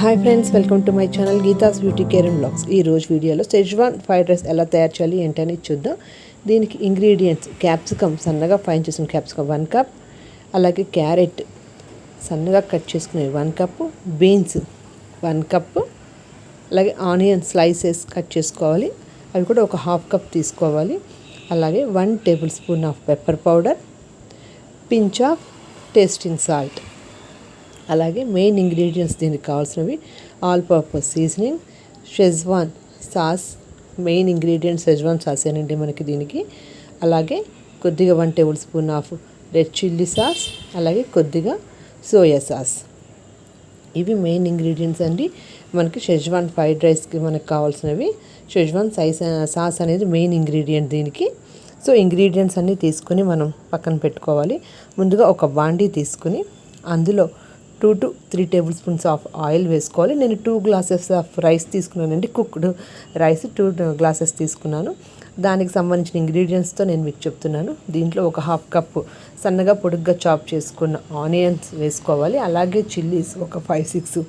Hi friends, welcome to my channel Geetha's beauty care and blogs. ఈ రోజు వీడియోలో Schezwan fried rice ఎలా తయారు చేయాలి ఏంటని చూద్దాం. దీనికి ఇంగ్రీడియంట్స్ క్యాప్సికమ్ సన్నగా ఫ్రై చేసిన క్యాప్సికమ్ 1 కప్, అలాగే క్యారెట్ సన్నగా కట్ చేసుకునేవి 1 కప్పు, బీన్స్ 1 కప్పు, అలాగే ఆనియన్ స్లైసెస్ కట్ చేసుకోవాలి, అవి కూడా ఒక 1/2 కప్ తీసుకోవాలి. అలాగే 1 table spoon of pepper powder, pinch of tasting salt. అలాగే మెయిన్ ఇంగ్రీడియంట్స్ దీనికి కావాల్సినవి all purpose seasoning, schezwan sauce. Main ingredients schezwan sauce ఏనండి మనకి దీనికి. అలాగే కొద్దిగా 1 table spoon of red chilli sauce, అలాగే కొద్దిగా సోయా సాస్. ఇవి మెయిన్ ఇంగ్రీడియంట్స్ అండి మనకి షెజ్వాన్ ఫ్రైడ్ రైస్కి మనకు కావాల్సినవి. షెజ్వాన్ సాస్ అనేది మెయిన్ ఇంగ్రీడియంట్ దీనికి. సో ఇంగ్రీడియంట్స్ అన్నీ తీసుకుని మనం పక్కన పెట్టుకోవాలి. ముందుగా ఒక బాండీ తీసుకుని అందులో 2 to 3 table spoons of oil వేసుకోవాలి. నేను 2 గ్లాసెస్ ఆఫ్ రైస్ తీసుకున్నానండి. కుక్డ్ రైస్ 2 గ్లాసెస్ తీసుకున్నాను. దానికి సంబంధించిన ఇంగ్రీడియంట్స్తో నేను మీకు చెప్తున్నాను. దీంట్లో ఒక 1/2 కప్పు సన్నగా పొడుగ్గా చాప్ చేసుకున్న ఆనియన్స్ వేసుకోవాలి. అలాగే చిల్లీస్ ఒక 5-6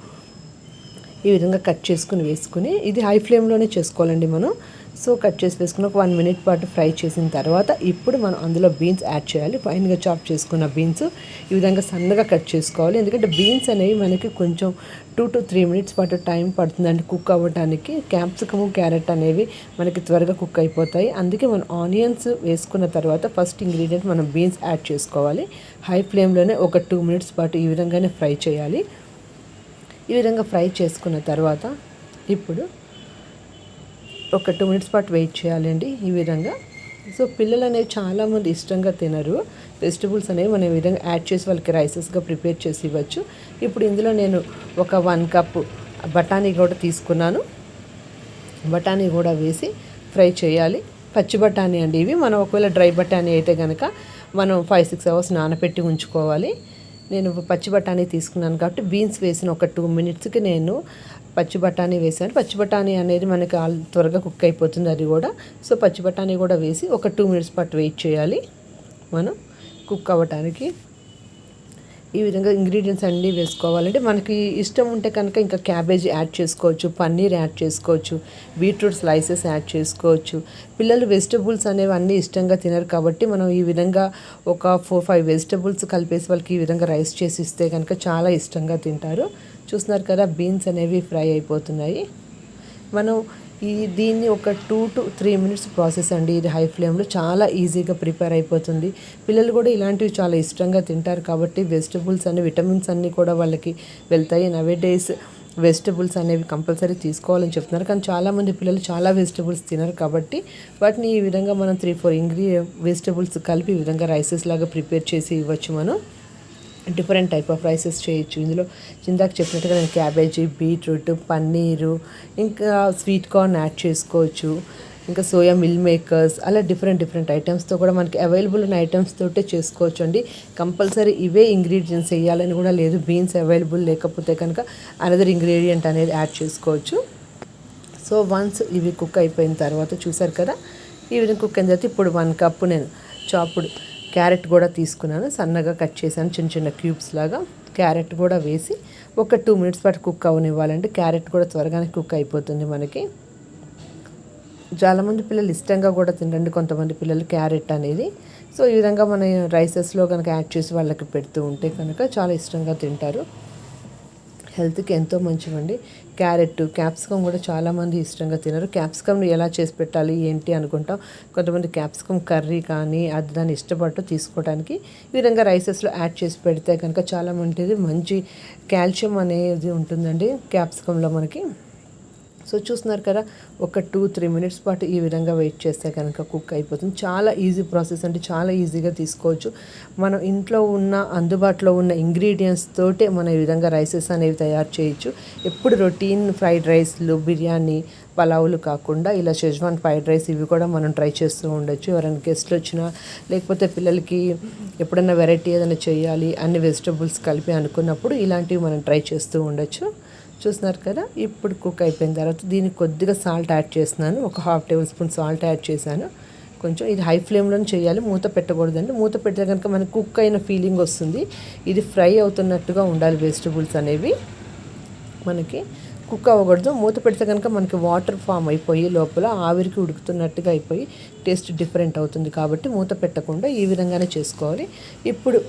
ఈ విధంగా కట్ చేసుకుని వేసుకుని, ఇది హై ఫ్లేమ్లోనే చేసుకోవాలండి మనం. సో కట్ చేసి వేసుకుని ఒక 1 మినిట్ పాటు ఫ్రై చేసిన తర్వాత ఇప్పుడు మనం అందులో బీన్స్ యాడ్ చేయాలి. ఫైన్గా చాప్ చేసుకున్న బీన్స్ ఈ విధంగా సన్నగా కట్ చేసుకోవాలి. ఎందుకంటే బీన్స్ అనేవి మనకి కొంచెం 2 to 3 మినిట్స్ పాటు టైం పడుతుందండి కుక్ అవ్వడానికి. క్యాప్సికము క్యారెట్ అనేవి మనకి త్వరగా కుక్ అయిపోతాయి. అందుకే మనం ఆనియన్స్ వేసుకున్న తర్వాత ఫస్ట్ ఇంగ్రీడియంట్ మనం బీన్స్ యాడ్ చేసుకోవాలి. హై ఫ్లేమ్లోనే ఒక 2 మినిట్స్ పాటు ఈ విధంగానే ఫ్రై చేయాలి. ఈ విధంగా ఫ్రై చేసుకున్న తర్వాత ఇప్పుడు ఒక 2 మినిట్స్ పాటు వెయిట్ చేయాలండి ఈ విధంగా. సో పిల్లలు అనేవి చాలామంది ఇష్టంగా తినరు. వెజిటబుల్స్ అనేవి మనం ఈ విధంగా యాడ్ చేసి వాళ్ళకి రైసెస్గా ప్రిపేర్ చేసి ఇవ్వచ్చు. ఇప్పుడు ఇందులో నేను ఒక 1 కప్పు బఠానీ కూడా తీసుకున్నాను. బఠానీ కూడా వేసి ఫ్రై చేయాలి. పచ్చి బఠానీ అండి ఇవి. మనం ఒకవేళ డ్రై బఠానీ అయితే కనుక మనం 5-6 అవర్స్ నానబెట్టి ఉంచుకోవాలి. నేను పచ్చి బఠానీ తీసుకున్నాను కాబట్టి బీన్స్ వేసిన ఒక 2 మినిట్స్కి నేను పచ్చి బఠానీ వేసాను. పచ్చి బఠానీ అనేది మనకి త్వరగా కుక్ అయిపోతుంది అది కూడా. సో పచ్చి బఠానీ కూడా వేసి ఒక 2 మినిట్స్ పాటు వెయిట్ చేయాలి మనం కుక్ అవ్వటానికి. ఈ విధంగా ఇంగ్రీడియంట్స్ అన్నీ వేసుకోవాలంటే మనకి ఇష్టం ఉంటే కనుక ఇంకా క్యాబేజీ యాడ్ చేసుకోవచ్చు, పన్నీర్ యాడ్ చేసుకోవచ్చు, బీట్రూట్ స్లైసెస్ యాడ్ చేసుకోవచ్చు. పిల్లలు వెజిటబుల్స్ అనేవి అన్నీ ఇష్టంగా తినరు కాబట్టి మనం ఈ విధంగా ఒక 4-5 వెజిటబుల్స్ కలిపేసి వాళ్ళకి ఈ విధంగా రైస్ చేసి ఇస్తే కనుక చాలా ఇష్టంగా తింటారు. చూస్తున్నారు కదా, బీన్స్ అనేవి ఫ్రై అయిపోతున్నాయి. మనం దీన్ని ఒక 2 to 3 మినిట్స్ ప్రాసెస్ అండి. ఇది హై ఫ్లేమ్లో చాలా ఈజీగా ప్రిపేర్ అయిపోతుంది. పిల్లలు కూడా ఇలాంటివి చాలా ఇష్టంగా తింటారు కాబట్టి వెజిటబుల్స్ అన్ని విటమిన్స్ అన్నీ కూడా వాళ్ళకి వెళ్తాయి. నవేడేస్ వెజిటబుల్స్ అనేవి కంపల్సరీ తీసుకోవాలని చెప్తున్నారు. కానీ చాలామంది పిల్లలు చాలా వెజిటబుల్స్ తినరు కాబట్టి వాటిని ఈ విధంగా మనం 3-4 వెజిటబుల్స్ కలిపి ఈ విధంగా రైసెస్ లాగా ప్రిపేర్ చేసి ఇవ్వచ్చు. మనం డిఫరెంట్ టైప్ ఆఫ్ రైసెస్ చేయొచ్చు. ఇందులో ఇందాక చెప్పినట్టుగా నేను క్యాబేజీ, బీట్రూట్, పన్నీరు, ఇంకా స్వీట్ కార్న్ యాడ్ చేసుకోవచ్చు, ఇంకా సోయా మిల్ మేకర్స్, అలా డిఫరెంట్ ఐటమ్స్తో కూడా మనకి అవైలబుల్ ఉన్న ఐటమ్స్ తోటే చేసుకోవచ్చు అండి. కంపల్సరీ ఇవే ఇంగ్రీడియంట్స్ వేయాలని కూడా లేదు. బీన్స్ అవైలబుల్ లేకపోతే కనుక అనదర్ ఇంగ్రీడియంట్ అనేది యాడ్ చేసుకోవచ్చు. సో వన్స్ ఇవి కుక్ అయిపోయిన తర్వాత చూసారు కదా, ఈ విధంగా కుక్ అయిన తర్వాత ఇప్పుడు 1 కప్పు నేను చాపుడు క్యారెట్ కూడా తీసుకున్నాను. సన్నగా కట్ చేశాను చిన్న క్యూబ్స్ లాగా. క్యారెట్ కూడా వేసి ఒక 2 మినిట్స్ పాటు కుక్ అవనివ్వాలంటే క్యారెట్ కూడా త్వరగానే కుక్ అయిపోతుంది మనకి. చాలామంది పిల్లలు ఇష్టంగా కూడా తినండి కొంతమంది పిల్లలు క్యారెట్ అనేది. సో ఈ విధంగా మన రైసెస్లో కనుక యాడ్ చేసి వాళ్ళకి పెడుతూ ఉంటే కనుక చాలా ఇష్టంగా తింటారు. హెల్త్కి ఎంతో మంచివండి. క్యారెట్, క్యాప్సికమ్ కూడా చాలామంది ఇష్టంగా తినరు. క్యాప్సికమ్ని ఎలా చేసి పెట్టాలి ఏంటి అనుకుంటాం. కొంతమంది క్యాప్సికమ్ కర్రీ కానీ అది దాన్ని ఇష్టపడుతూ తీసుకోవడానికి ఈ విధంగా రైసెస్లో యాడ్ చేసి పెడితే కనుక చాలా మంచి కాల్షియం అనేది ఉంటుందండి క్యాప్సికంలో మనకి. సో చూస్తున్నారు కదా, ఒక 2-3 మినిట్స్ పాటు ఈ విధంగా వెయిట్ చేస్తే కనుక కుక్ అయిపోతుంది. చాలా ఈజీ ప్రాసెస్ అంటే చాలా ఈజీగా తీసుకోవచ్చు. మనం ఇంట్లో ఉన్న అందుబాటులో ఉన్న ఇంగ్రీడియంట్స్ తోటే మనం ఈ విధంగా రైసెస్ అనేవి తయారు చేయొచ్చు. ఎప్పుడు రొటీన్ ఫ్రైడ్ రైస్లు, బిర్యానీ, పలావులు కాకుండా ఇలా షెజ్వాన్ ఫ్రైడ్ రైస్ ఇవి కూడా మనం ట్రై చేస్తూ ఉండొచ్చు. ఎవరైనా గెస్ట్లు వచ్చినా లేకపోతే పిల్లలకి ఎప్పుడైనా వెరైటీ ఏదైనా చేయాలి అన్ని వెజిటబుల్స్ కలిపి అనుకున్నప్పుడు ఇలాంటివి మనం ట్రై చేస్తూ ఉండొచ్చు. చూస్తున్నారు కదా, ఇప్పుడు కుక్ అయిపోయిన తర్వాత దీనికి కొద్దిగా సాల్ట్ యాడ్ చేస్తున్నాను. ఒక 1/2 టేబుల్ స్పూన్ సాల్ట్ యాడ్ చేశాను. కొంచెం ఇది హై ఫ్లేమ్లో చేయాలి, మూత పెట్టకూడదండి. మూత పెడితే కనుక మనకి కుక్ అయిన ఫీలింగ్ వస్తుంది. ఇది ఫ్రై అవుతున్నట్టుగా ఉండాలి. వెజిటబుల్స్ అనేవి మనకి కుక్ అవ్వకూడదు. మూత పెడితే కనుక మనకి వాటర్ ఫామ్ అయిపోయి లోపల ఆవిరికి ఉడుకుతున్నట్టుగా అయిపోయి టేస్ట్ డిఫరెంట్ అవుతుంది. కాబట్టి మూత పెట్టకుండా ఈ విధంగానే చేసుకోవాలి. ఇప్పుడు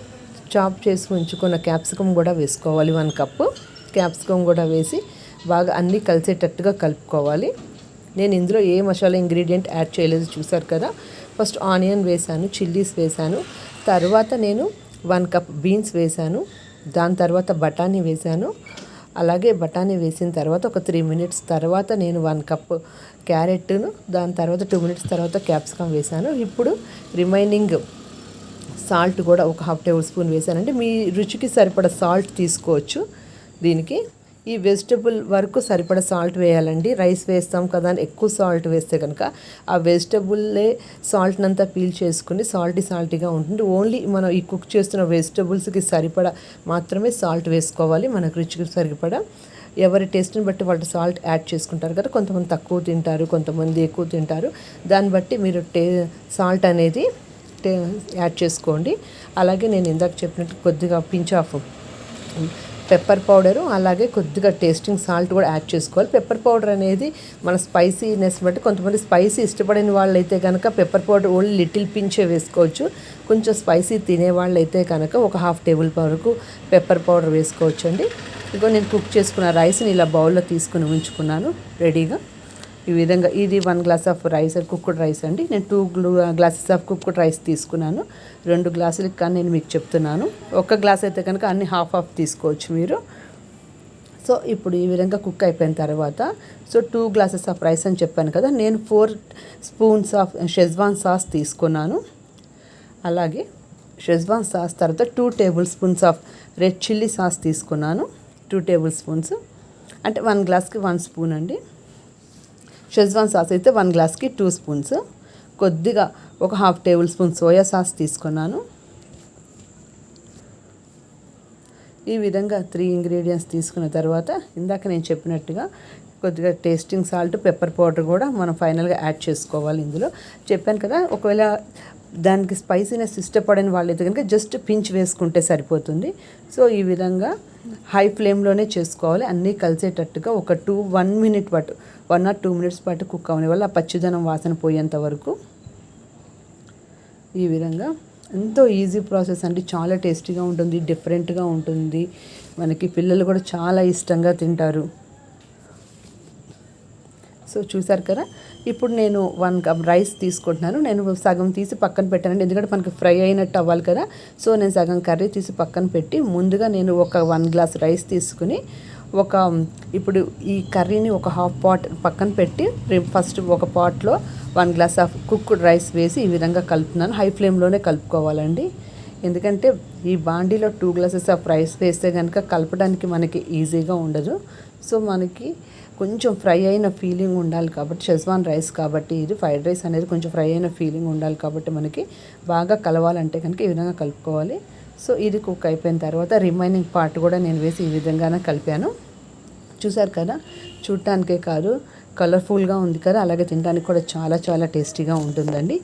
చాప్ చేసి ఉంచుకున్న క్యాప్సికమ్ కూడా వేసుకోవాలి. 1 కప్పు క్యాప్సికమ్ కూడా వేసి బాగా అన్నీ కలిసేటట్టుగా కలుపుకోవాలి. నేను ఇందులో ఏ మసాలా ఇంగ్రీడియంట్ యాడ్ చేయలేదు, చూసారు కదా. ఫస్ట్ ఆనియన్ వేసాను, చిల్లీస్ వేసాను, తర్వాత నేను 1 కప్ బీన్స్ వేసాను, దాని తర్వాత బఠానీ వేసాను. అలాగే బఠానీ వేసిన తర్వాత ఒక 3 మినిట్స్ తర్వాత నేను 1 కప్ క్యారెట్ను, దాని తర్వాత 2 మినిట్స్ తర్వాత క్యాప్సికమ్ వేసాను. ఇప్పుడు రిమైనింగ్ సాల్ట్ కూడా ఒక 1/2 టేబుల్ స్పూన్ వేసానండి. మీ రుచికి సరిపడా సాల్ట్ తీసుకోవచ్చు. దీనికి ఈ వెజిటబుల్ వరకు సరిపడా సాల్ట్ వేయాలండి. రైస్ వేస్తాం కదా అని ఎక్కువ సాల్ట్ వేస్తే కనుక ఆ వెజిటబుల్లే సాల్ట్నంతా పీల్ చేసుకుని సాల్టీగా ఉంటుంది. ఓన్లీ మనం ఈ కుక్ చేస్తున్న వెజిటబుల్స్కి సరిపడా మాత్రమే సాల్ట్ వేసుకోవాలి. మనకు రుచికి సరిపడా. ఎవరి టేస్ట్ని బట్టి వాళ్ళు సాల్ట్ యాడ్ చేసుకుంటారు కదా. కొంతమంది తక్కువ తింటారు, కొంతమంది ఎక్కువ తింటారు. దాన్ని బట్టి మీరు సాల్ట్ అనేది యాడ్ చేసుకోండి. అలాగే నేను ఇందాక చెప్పినట్టు కొద్దిగా పించ్ ఆఫ్ పెప్పర్ పౌడరు, అలాగే కొద్దిగా టేస్టింగ్ సాల్ట్ కూడా యాడ్ చేసుకోవాలి. పెప్పర్ పౌడర్ అనేది మన స్పైసీనెస్ బట్టి, కొంతమంది స్పైసీ ఇష్టపడిన వాళ్ళైతే కనుక పెప్పర్ పౌడర్ ఓన్లీ లిటిల్ పించే వేసుకోవచ్చు. కొంచెం స్పైసీ తినే వాళ్ళైతే కనుక ఒక 1/2 టేబుల్ వరకు పెప్పర్ పౌడర్ వేసుకోవచ్చు అండి. ఇగో నేను కుక్ చేసుకున్న రైస్ని ఇలా బౌల్లో తీసుకుని ఉంచుకున్నాను రెడీగా. ఈ విధంగా ఇది 1 glass of rice, cooked rice అండి. నేను 2 గ్లాసెస్ ఆఫ్ కుక్డ్ రైస్ తీసుకున్నాను. 2 గ్లాసులకి కానీ నేను మీకు చెప్తున్నాను. 1 గ్లాస్ అయితే కనుక అన్ని హాఫ్ తీసుకోవచ్చు మీరు. సో ఇప్పుడు ఈ విధంగా కుక్ అయిపోయిన తర్వాత 2 గ్లాసెస్ ఆఫ్ రైస్ అని చెప్పాను కదా, నేను 4 స్పూన్స్ ఆఫ్ షెజ్వాన్ సాస్ తీసుకున్నాను. అలాగే షెజ్వాన్ సాస్ తర్వాత 2 table spoons of red chilli sauce తీసుకున్నాను. 2 టేబుల్ స్పూన్స్ అంటే 1 గ్లాస్కి 1 స్పూన్ అండి. షెజ్వాన్ సాస్ అయితే 1 గ్లాస్కి 2 స్పూన్స్. కొద్దిగా ఒక 1/2 టేబుల్ స్పూన్ సోయా సాస్ తీసుకున్నాను. ఈ విధంగా 3 ఇంగ్రీడియంట్స్ తీసుకున్న తర్వాత ఇందాక నేను చెప్పినట్టుగా కొద్దిగా టేస్టింగ్ సాల్ట్, పెప్పర్ పౌడర్ కూడా మనం ఫైనల్గా యాడ్ చేసుకోవాలి. ఇందులో చెప్పాను కదా, ఒకవేళ దానికి స్పైసీనెస్ ఇష్టపడని వాళ్ళైతే కనుక జస్ట్ పించ్ వేసుకుంటే సరిపోతుంది. సో ఈ విధంగా హై ఫ్లేమ్లోనే చేసుకోవాలి. అన్నీ కలిసేటట్టుగా ఒక 1 మినిట్ పాటు 1 or 2 మినిట్స్ పాటు కుక్ అవని వల్ల ఆ పచ్చిదనం వాసన పోయేంత వరకు. ఈ విధంగా ఎంతో ఈజీ ప్రాసెస్ అండి. చాలా టేస్టీగా ఉంటుంది, డిఫరెంట్గా ఉంటుంది. మనకి పిల్లలు కూడా చాలా ఇష్టంగా తింటారు. సో చూసారు కదా. ఇప్పుడు నేను 1 కప్ రైస్ తీసుకుంటున్నాను. నేను సగం తీసి పక్కన పెట్టానండి, ఎందుకంటే మనకి ఫ్రై అయినట్టు అవ్వాలి కదా. సో నేను సగం కర్రీ తీసి పక్కన పెట్టి ముందుగా నేను ఒక 1 గ్లాస్ రైస్ తీసుకుని ఇప్పుడు ఈ కర్రీని ఒక హాఫ్ పాట్ పక్కన పెట్టి ఫస్ట్ ఒక పాట్లో 1 గ్లాస్ ఆఫ్ కుక్డ్ రైస్ వేసి ఈ విధంగా కలుపుతున్నాను. హై ఫ్లేమ్లోనే కలుపుకోవాలండి, ఎందుకంటే ఈ బాండీలో 2 గ్లాసెస్ ఆఫ్ రైస్ వేస్తే కనుక కలపడానికి మనకి ఈజీగా ఉండదు. సో మనకి కొంచెం ఫ్రై అయిన ఫీలింగ్ ఉండాలి కాబట్టి, షెజ్వాన్ రైస్ కాబట్టి, ఇది ఫ్రైడ్ రైస్ అనేది కొంచెం ఫ్రై అయిన ఫీలింగ్ ఉండాలి కాబట్టి మనకి బాగా కలవాలంటే కనుక ఈ విధంగా కలుపుకోవాలి. సో ఇది కుక్ అయిపోయిన తర్వాత రిమైనింగ్ పార్ట్ కూడా నేను వేసి ఈ విధంగానే కలిపాను. చూసారు కదా, చూడటానికే కాదు కలర్ఫుల్గా ఉంది కదా, అలాగే తినడానికి కూడా చాలా టేస్టీగా ఉంటుందండి.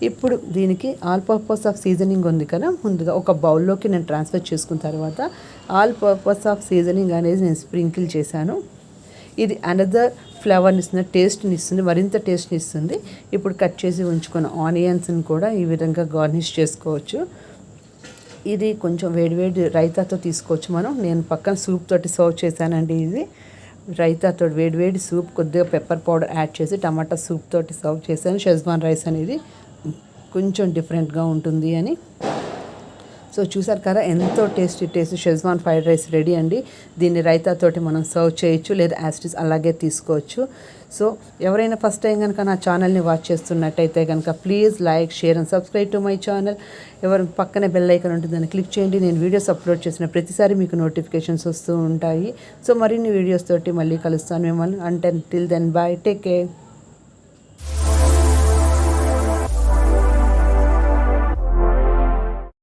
ఇప్పుడు దీనికి ఆల్ పర్పస్ ఆఫ్ సీజనింగ్ ఉంది కదా, ముందుగా ఒక బౌల్లోకి నేను ట్రాన్స్ఫర్ చేసుకున్న తర్వాత ఆల్ పర్పస్ ఆఫ్ సీజనింగ్ అనేది నేను స్ప్రింకిల్ చేశాను. ఇది అనదర్ ఫ్లేవర్ని ఇస్తుంది, టేస్ట్ని ఇస్తుంది, మరింత టేస్ట్ని ఇస్తుంది. ఇప్పుడు కట్ చేసి ఉంచుకున్న ఆనియన్స్ని కూడా ఈ విధంగా గార్నిష్ చేసుకోవచ్చు. ఇది కొంచెం వేడివేడి రైతాతో తీసుకోవచ్చు మనం. నేను పక్కన సూప్ తోటి సర్వ్ చేశానండి. ఇది రైతాతో వేడివేడి సూప్, కొద్దిగా పెప్పర్ పౌడర్ యాడ్ చేసి టమాటా సూప్ తోటి సర్వ్ చేశాను. షెజ్వాన్ రైస్ అనేది కొంచెం డిఫరెంట్గా ఉంటుంది అని. సో చూసారు కదా, ఎంతో tasty schezwan fried rice ready అండి. దీన్ని రైతాతోటి మనం సర్వ్ చేయొచ్చు, లేదా యాస్టిస్ అలాగే తీసుకోవచ్చు. సో ఎవరైనా ఫస్ట్ టైం కనుక నా ఛానల్ని వాచ్ చేస్తున్నట్టయితే కనుక please like, share and subscribe to my channel. ఎవరు పక్కనే బెల్ ఐకాన్ ఉంటుంది, దాన్ని క్లిక్ చేయండి. నేను వీడియోస్ అప్లోడ్ చేసిన ప్రతిసారి మీకు నోటిఫికేషన్స్ వస్తూ ఉంటాయి. సో మరిన్ని వీడియోస్ తోటి మళ్ళీ కలుస్తాను మిమ్మల్ని. Till then bye, take care.